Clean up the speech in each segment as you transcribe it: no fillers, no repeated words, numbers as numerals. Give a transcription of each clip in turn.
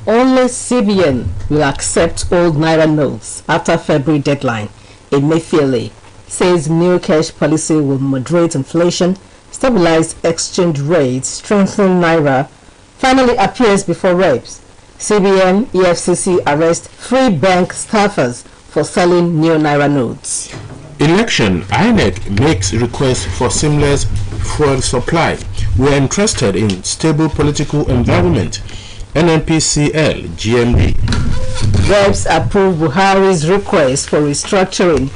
only CBN will accept old Naira notes after February deadline. Emefiele says new cash policy will moderate inflation, stabilize exchange rates, strengthen Naira, finally appears before reps. CBN, EFCC arrest 3 bank staffers for selling new Naira notes. Election, INEC makes request for seamless fuel supply. We are interested in stable political environment. NNPCL, GMD. Reps approve Buhari's request for restructuring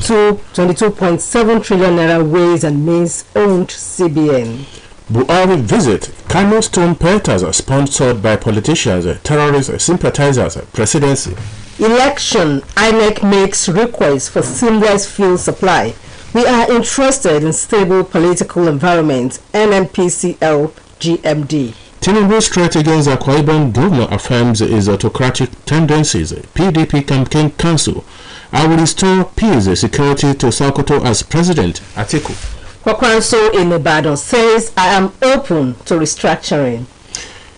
to 22.7 trillion naira ways and means owned CBN. Buhari visit Kano Stone Pelters sponsored by politicians, terrorist sympathizers, presidency. Election, INEC makes request for seamless fuel supply. We are interested in stable political environment. NNPCL, GMD. Tinubu's threat against the Akwa Ibom governor affirms his autocratic tendencies. PDP campaign council. I will restore peace and security to Sokoto as president. Atiku. Kwakwanso in Ibadan says, I am open to restructuring.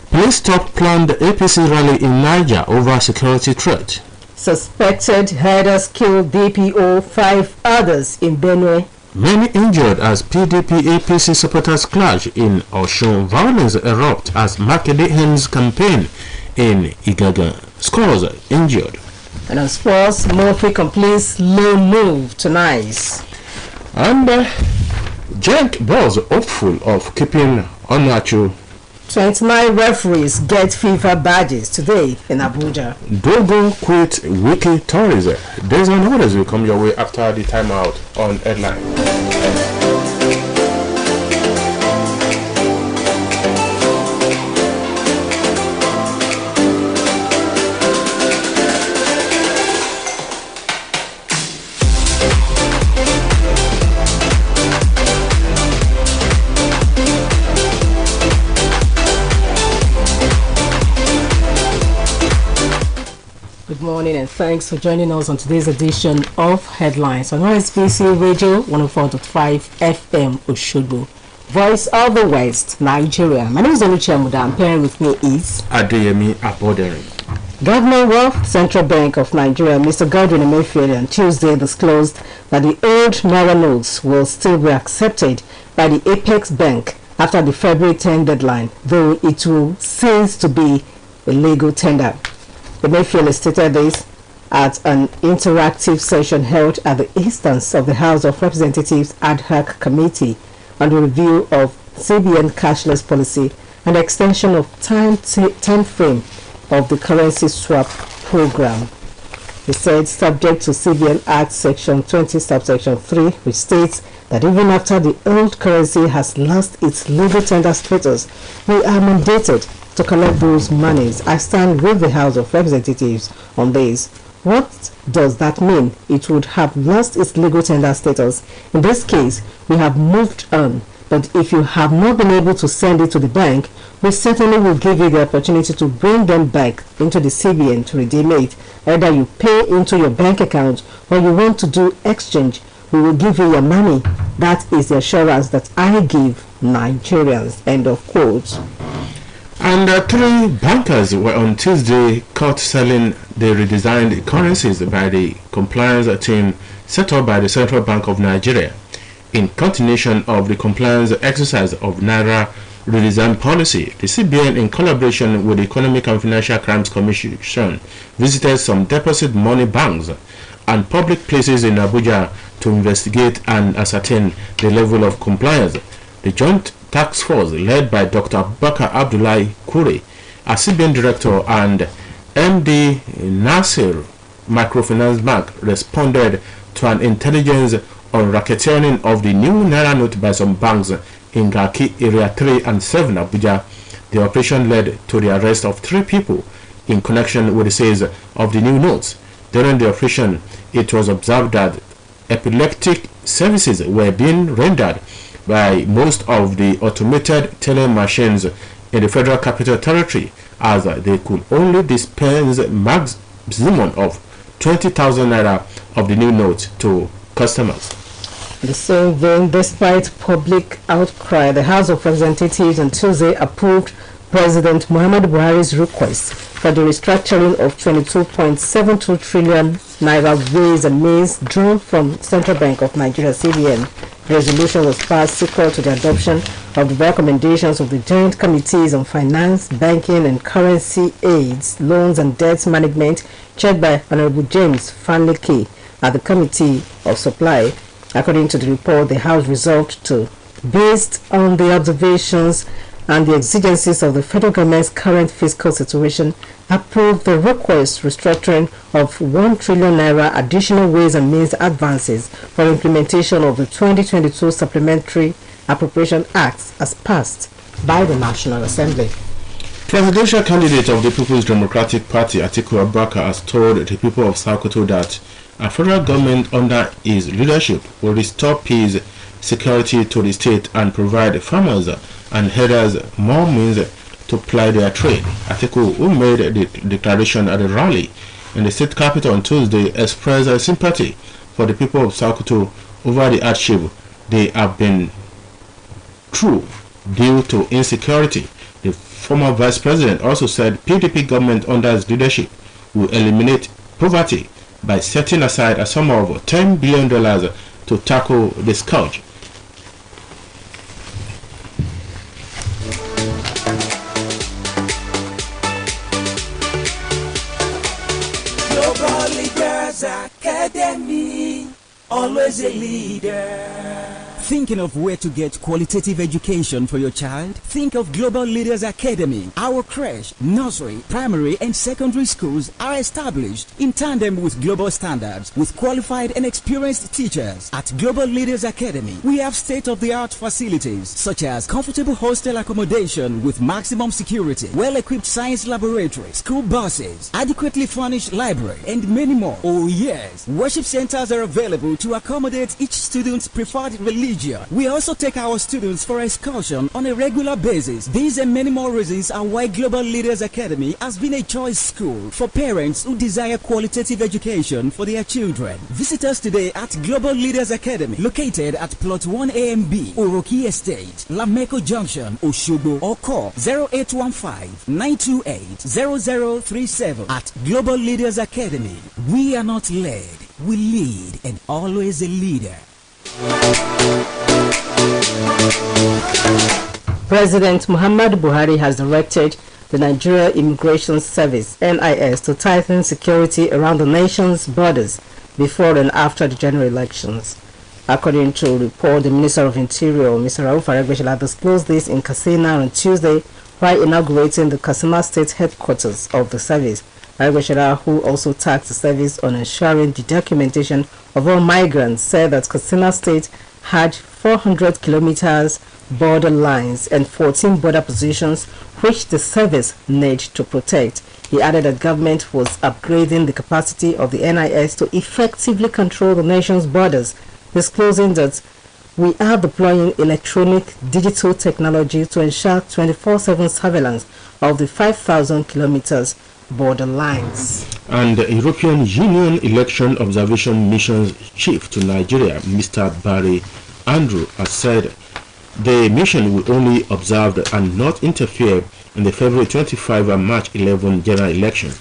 Police stop planned APC rally in Niger over security threat. Suspected herders killed DPO, 5 others in Benue. Many injured as PDP APC supporters clash in Osun. Violence erupt as Makinde ends campaign in Igaga. Scores injured. And on sports, Murphy completes low move to Nice. And Genk was hopeful of keeping Onachu. 29 referees get FIFA badges today in Abuja. Dogo quit Wiki Tourism. These and others will come your way after the timeout on Headline. Good morning and thanks for joining us on today's edition of Headlines on OSBC Radio 104.5 FM Oshogbo, Voice of the West, Nigeria. My name is Oluchi Amuda, and pairing with me is Adeyemi Abodere. Governor of Central Bank of Nigeria, Mr. Godwin Emefiele, on Tuesday disclosed that the old Naira notes will still be accepted by the Apex Bank after the February 10 deadline, though it will cease to be a legal tender. Emefiele stated this at an interactive session held at the instance of the House of Representatives Ad Hoc Committee on the review of CBN cashless policy and the extension of time frame of the currency swap program. He said, subject to CBN Act Section 20, subsection 3, which states that even after the old currency has lost its legal tender status, we are mandated to collect those monies. I stand with the House of Representatives on this. What does that mean? It would have lost its legal tender status. In this case, we have moved on. But if you have not been able to send it to the bank, we certainly will give you the opportunity to bring them back into the CBN to redeem it. Either you pay into your bank account or you want to do exchange, we will give you your money. That is the assurance that I give Nigerians. End of quote. And 3 bankers were on Tuesday caught selling the redesigned currencies by the compliance team set up by the Central Bank of Nigeria. In continuation of the compliance exercise of Naira redesign policy, the CBN, in collaboration with the Economic and Financial Crimes Commission, visited some deposit money banks and public places in Abuja to investigate and ascertain the level of compliance. The joint task force led by Dr. Bakar Abdullahi Kure, a CBN director, and MD Nasir Microfinance Bank responded to an intelligence on racketeering of the new Naira note by some banks in Garki Area 3 and 7 Abuja. The operation led to the arrest of 3 people in connection with the sales of the new notes. During the operation, it was observed that epileptic services were being rendered by most of the automated teller machines in the Federal Capital Territory, as they could only dispense maximum of 20,000 naira of the new note to customers. In the same vein, despite public outcry, the House of Representatives on Tuesday approved President Muhammadu Buhari's request for the restructuring of 22.72 trillion naira ways and means drawn from Central Bank of Nigeria (CBN). The resolution was passed sequel to the adoption of the recommendations of the Joint Committees on Finance, Banking and Currency Aids, Loans and Debt Management, chaired by Honorable James Fanleke at the Committee of Supply. According to the report, the House resolved to, based on the observations and the exigencies of the federal government's current fiscal situation, approve the request restructuring of 1 trillion naira additional ways and means advances for implementation of the 2022 Supplementary Appropriation Act as passed by the National Assembly. Presidential candidate of the People's Democratic Party, Atiku Abubakar, has told the people of Sokoto that a federal government under his leadership will restore peace, security to the state and provide farmers and herders more means to ply their trade. Atiku, who made the declaration at a rally in the state capital on Tuesday, expressed sympathy for the people of Sokoto over the hardship they have been through due to insecurity. The former vice president also said PDP government under his leadership will eliminate poverty by setting aside a sum of $10 billion to tackle the scourge. Global Leaders Academy, always a leader. Thinking of where to get qualitative education for your child? Think of Global Leaders Academy. Our creche, nursery, primary and secondary schools are established in tandem with global standards with qualified and experienced teachers. At Global Leaders Academy, we have state-of-the-art facilities such as comfortable hostel accommodation with maximum security, well-equipped science laboratory, school buses, adequately furnished library and many more. Oh yes, worship centers are available to accommodate each student's preferred religion. We also take our students for excursion on a regular basis. These and many more reasons are why Global Leaders Academy has been a choice school for parents who desire qualitative education for their children. Visit us today at Global Leaders Academy, located at Plot 1AMB, Oroki Estate, Lameko Junction, Oshogbo, or call 0815-928-0037. At Global Leaders Academy, we are not led, we lead, and always a leader. President Muhammadu Buhari has directed the Nigeria Immigration Service (NIS) to tighten security around the nation's borders before and after the general elections. According to a report, the Minister of Interior, Mr. Rauf Aregbesola, disclosed this in Katsina on Tuesday while inaugurating the Katsina State headquarters of the service. Aregbesola, who also tasked the service on ensuring the documentation of all migrants, said that Katsina State had 400 kilometers border lines and 14 border positions which the service needs to protect. He added that government was upgrading the capacity of the NIS to effectively control the nation's borders, disclosing that we are deploying electronic digital technology to ensure 24/7 surveillance of the 5,000 kilometers border lines. And the European Union Election Observation Mission's chief to Nigeria, Mr. Barry Andrew, has said the mission will only observe and not interfere in the February 25 and March 11 general election.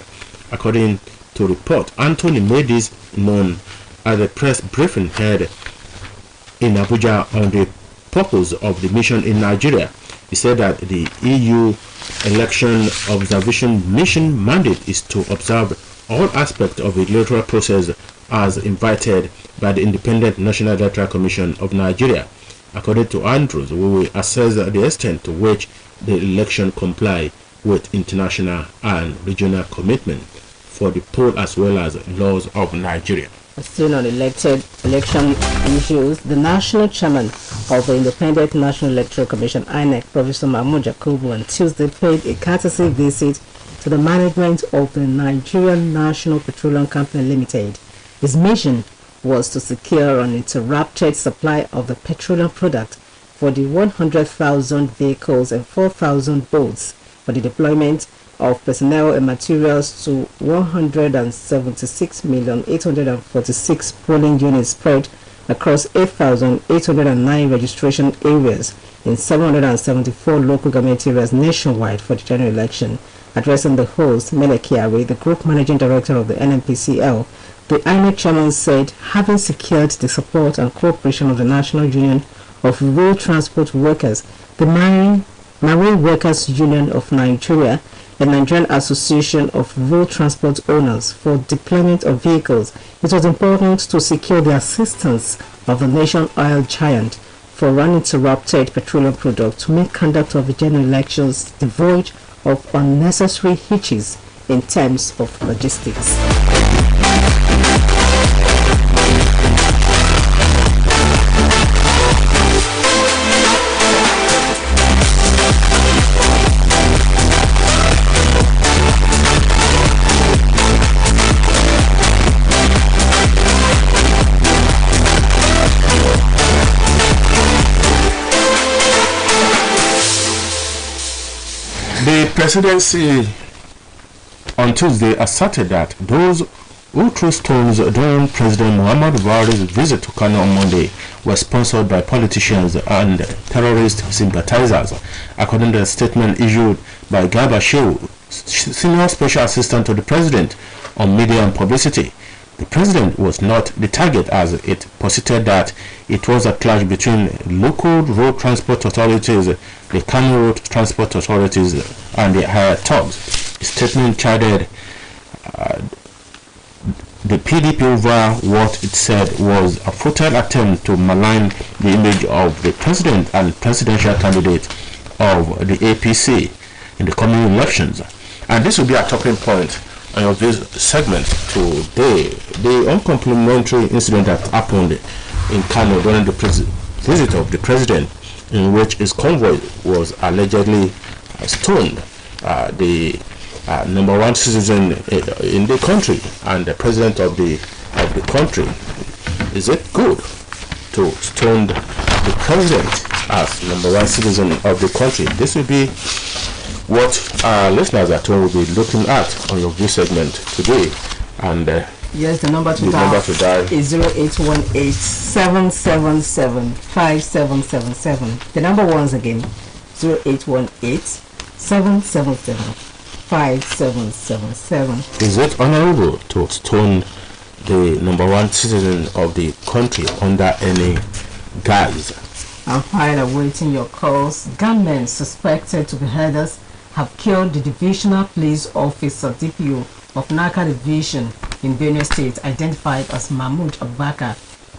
According to report, Anthony made this known at a press briefing held in Abuja on the purpose of the mission in Nigeria. He said that the EU Election Observation Mission mandate is to observe all aspects of the electoral process as invited by the Independent National Electoral Commission of Nigeria. According to Andrews, we will assess the extent to which the election comply with international and regional commitment for the poll as well as laws of Nigeria. Still on elected election issues, the national chairman of the Independent National Electoral Commission (INEC), Professor Mahmoud Yakubu, on Tuesday paid a courtesy visit to the management of the Nigerian National Petroleum Company Limited. His mission was to secure uninterrupted supply of the petroleum product for the 100,000 vehicles and 4,000 boats for the deployment of personnel and materials to 176,846 polling units spread across 8,809 registration areas in 774 local government areas nationwide for the general election. Addressing the host, Mele Kiawe, the group managing director of the NNPCL, the INEC chairman said, having secured the support and cooperation of the National Union of Road Transport Workers, the Marine Workers Union of Nigeria, the Nigerian Association of Road Transport Owners for deployment of vehicles, it was important to secure the assistance of the nation oil giant for uninterrupted petroleum product to make conduct of the general elections devoid of unnecessary hitches in terms of logistics. The presidency on Tuesday asserted that those who threw stones during President Muhammadu Buhari's visit to Kano on Monday were sponsored by politicians and terrorist sympathizers, according to a statement issued by Garba Shehu, senior special assistant to the president on media and publicity. The president was not the target, as it posited that it was a clash between local road transport authorities, the Kano Road Transport Authorities, and the higher thugs. The statement chided the PDP over what it said was a futile attempt to malign the image of the president and presidential candidate of the APC in the coming elections. And this will be a talking point of this segment today. The uncomplimentary incident that happened in Kano during the visit of the president, in which his convoy was allegedly stoned, the number one citizen in the country and the president of the country. Is it good to stone the president as number one citizen of the country? This will be what our listeners at home will be looking at on your view segment today. And yes, the number to dial is 0818-777-5777. The number once again, 0818-777-5777. Is it honorable to stone the number one citizen of the country under any guise? I'm while awaiting your calls, gunmen suspected to be herders have killed the Divisional Police Officer DPO of Naka Division in Benue State, identified as Mahmoud Abubakar,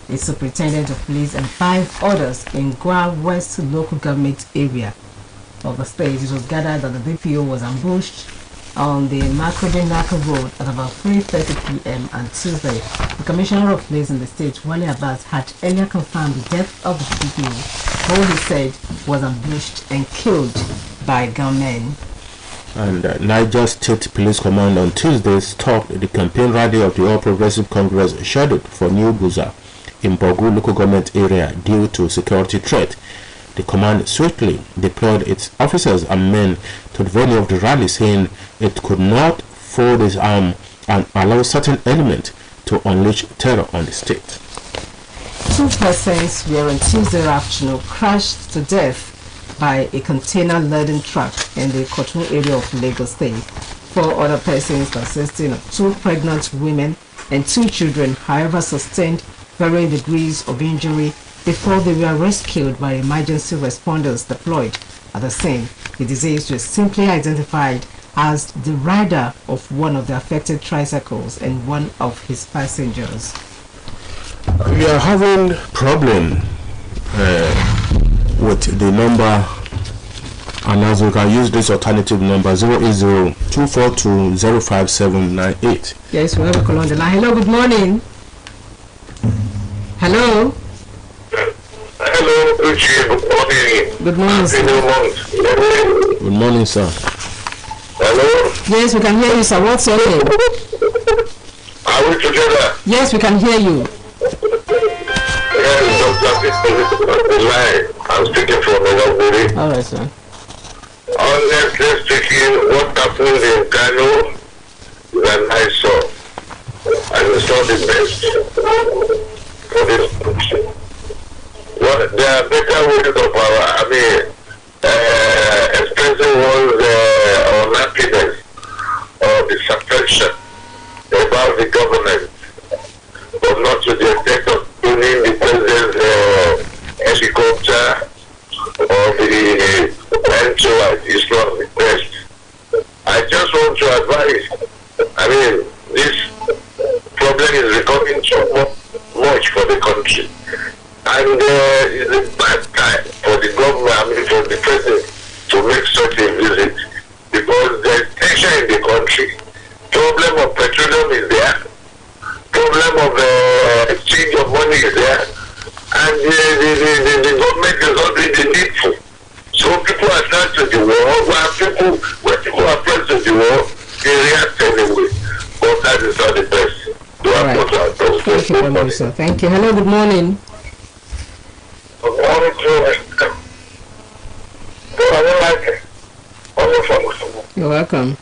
a superintendent of police, and 5 others in Gwa West local government area of the state. It was gathered that the DPO was ambushed on the Makurdi Naka Road at about 3:30 p.m. on Tuesday. The Commissioner of Police in the state, Wale Abbas, had earlier confirmed the death of the DPO, who he said was ambushed and killed by gunmen. And Niger State Police Command on Tuesday stopped the campaign rally of the All Progressive Congress scheduled for New Buza in Bogu local government area due to security threat. The command swiftly deployed its officers and men to the venue of the rally, saying it could not fold its arm and allow certain elements to unleash terror on the state. 2 persons were on Tuesday afternoon crashed to death by a container-laden truck in the Kotun area of Lagos State. 4 other persons, consisting of 2 pregnant women and 2 children, however, sustained varying degrees of injury before they were rescued by emergency responders deployed at the scene. The deceased was simply identified as the rider of one of the affected tricycles and one of his passengers. We are having problem with the number, and as we can use this alternative number 080-242-05798. Yes, we have a call on the line. Hello, good morning. Hello. Hello, good morning. Good morning, sir. Good morning, sir. Hello? Yes, we can hear you, sir. What's your name? Are we together? Yes, we can hear you. I'm speaking from Nairobi. All right, sir. Honestly speaking, what happened in Kano that I saw, and it's not the best for this country. there are better ways of expressing one's unhappiness or dissatisfaction about the government, but not to the extent of tuning the president's helicopter or the entourage. It's not the best. I just want to advise, this problem is becoming too much for the country. And it's a bad time for the government, for the president to make such a visit, because there's tension in the country. Problem of petroleum is there. Problem of exchange of money is there. And the government is not doing the needful. So people are turned to the war. When people are turned to the war, they react anyway. But that is not the best. Thank you very much, sir. Thank you. Hello, good morning. Good morning to you. You're welcome.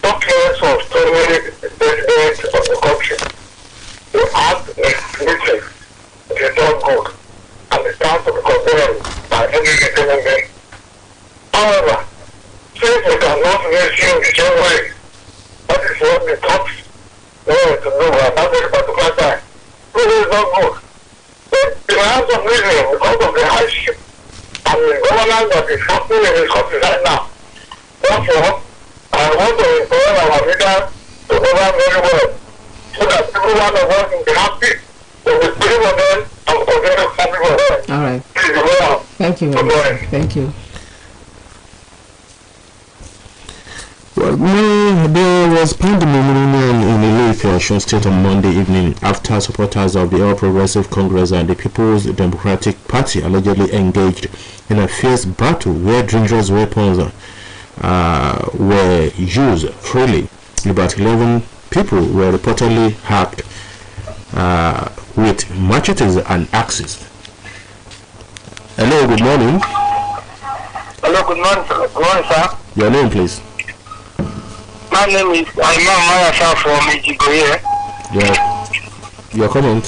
Documents of story president of the country. You ask explicitly, it is not good, and it has to be condemned by any government. However, since we cannot raise you in the same way, that is what the top want to know about this particular time. It is not good. You have some reason because of the hardship and the governance that is happening in this country right now. Therefore, I want to encourage our leaders to govern very well, so that every one of us will be happy with the spirit of them and continue happy for them. All right. Thank you very much. Thank you. Well, there was pandemonium in Ilefe, Osun State on Monday evening after supporters of the All Progressive Congress and the People's Democratic Party allegedly engaged in a fierce battle where dangerous weapons were used freely. About 11 people were reportedly hacked with machetes and axes. Hello, good morning. Hello, good morning, sir. Good morning, sir. Your name, please. My name is Imam Mayasa from Ejigo. Your comment.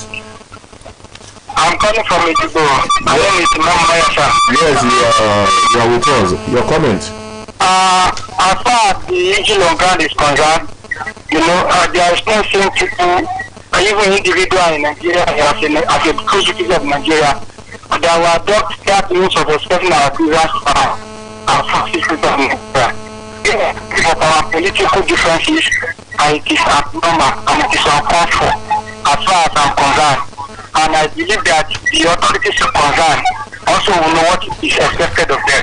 I'm calling from Ejigo. My name is Imam Mayasa. Yes, you are with us. Your comment. As far as the issue on ground is concerned, there is no same people, even individual in Nigeria as a true citizen of Nigeria, that will adopt that means of expressing our grievance our citizens of Nigeria. Of our political differences, and it is abnormal and it is uncalled for as far as I'm concerned. And I believe that the authorities concerned also will know what is expected of them.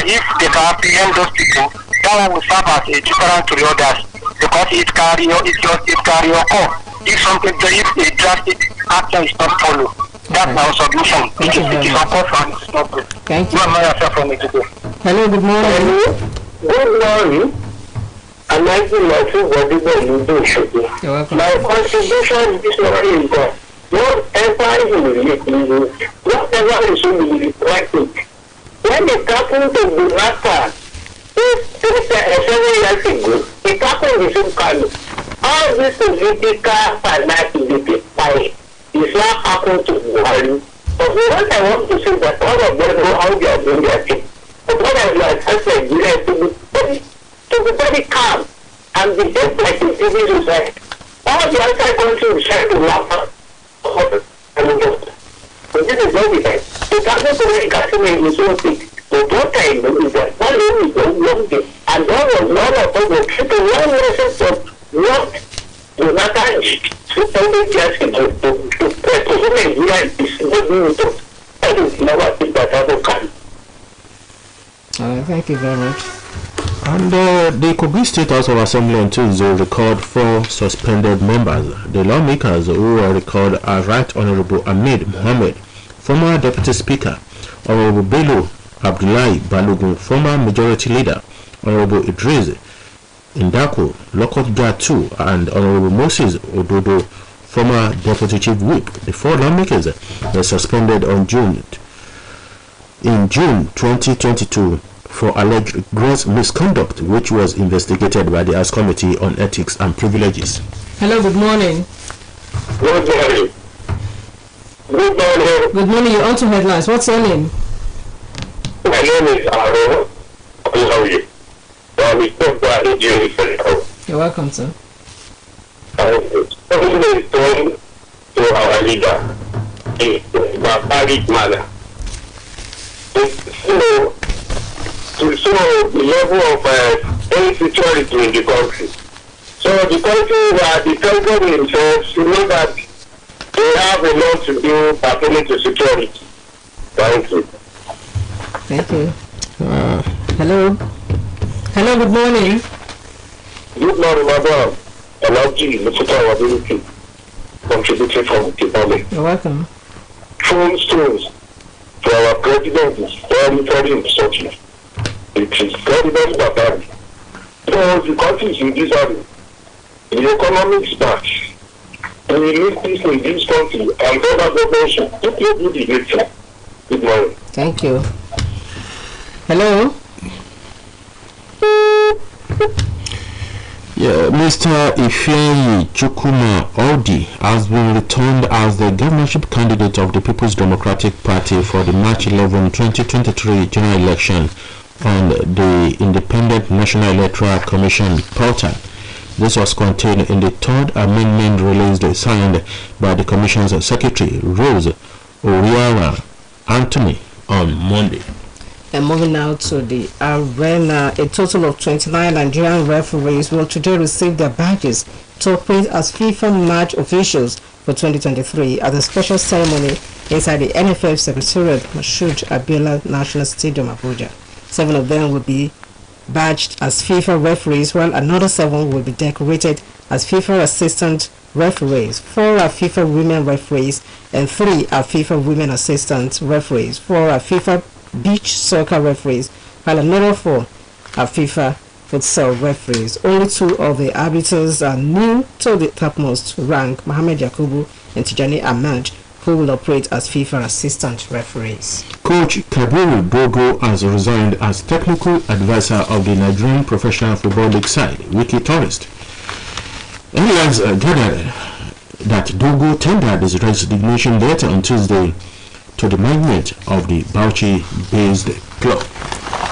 If they can apprehend those people, that one will serve as a deterrent to the others, because it can occur if a drastic action is not followed. That's my submission. It is uncalled for and it's not good. Thank you. Hello, good morning. Good morning. I'm asking my two body you do should be. My contribution is not really good. Whatever is in the practice. When it happened to Bunaka, 7 years ago, it happened in Kano. All this political fanaticity is not happened to Buhari. But what I want to say is that all of them know how they are doing their thing. But what I would ask Nigeria to be very calm and be just like the civil society. All the outside countries will try to laugh at. But this is not the time. It happens to make Casimir is so big. But what I know is that one name is long day. And all of us will take one lesson of what Jonathan did. So only just to presume Nigeria is not doing it. That is never think that ever can. Thank you very much. And the Kogi State House of Assembly on Tuesday record 4 suspended members. The lawmakers who were recalled are Right Honorable Ahmed Mohammed, former Deputy Speaker, Honorable Bello Abdullahi Balogun, former Majority Leader, Honorable Idris Indako Lokotga II, and Honorable Moses Ododo, former Deputy Chief Whip. The 4 lawmakers were suspended in June 2022 for alleged gross misconduct, which was investigated by the House Committee on Ethics and Privileges. Hello, good morning. Good morning. Good morning. Good morning, you're on to headlines. What's your name? My name is Aaron. How are you? You're welcome, sir. Something is done to our leader in a barbaric manner. So the level of insecurity in the country. So the country, the president himself, you know that they have a lot to do pertaining to security. Thank you. Thank you. Hello. Hello, good morning. Good morning, madam. Alaji, the photo ability contributed from Kibale. You're welcome. Phone stones for our president is very, very insulting. It is very, very barbaric. So the country is in disarray. The economic spark. We need peace in this country and other governments should quickly do the nature. Good morning. Thank you. Hello. Yeah, Mr. Ifeanyi Chukwuma Odi has been returned as the governorship candidate of the People's Democratic Party for the March 11, 2023 general election on the Independent National Electoral Commission portal. This was contained in the third amendment released signed by the Commission's Secretary, Rose Oriara Anthony, on Monday. And moving now to the arena, a total of 29 Nigerian referees will today receive their badges to operate as FIFA match officials for 2023 at a special ceremony inside the NFF Secretariat, Mashood Abiola National Stadium, Abuja. 7 of them will be badged as FIFA referees, while another 7 will be decorated as FIFA assistant referees. 4 are FIFA women referees and 3 are FIFA women assistant referees. 4 are FIFA beach soccer referees, while another 4 are FIFA futsal referees. Only 2 of the arbiters are new to the topmost rank, Mohamed Yakubu and Tijani Ahmad, who will operate as FIFA assistant referees. Coach Kabiru Dogo has resigned as technical advisor of the Nigerian Professional Football League side, Wiki Tourist. Headlines gathered that Dogo tendered his resignation letter on Tuesday to the management of the Bauchi-based club.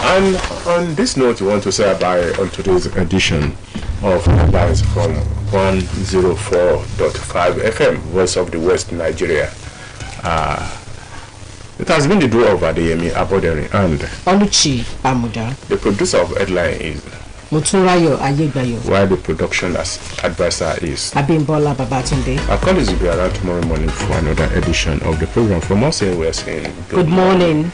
And on this note, we want to say bye on today's edition of Headlines from 104.5 FM, Voice of the West, Nigeria. It has been the duo of Adeyemi Aboderi and Oluchi Amuda. The producer of Headline is Muturayo Ayegbayo, while the production advisor is Abimbola Babatunde. Our colleagues will be around tomorrow morning for another edition of the program. From us here, we are saying good morning.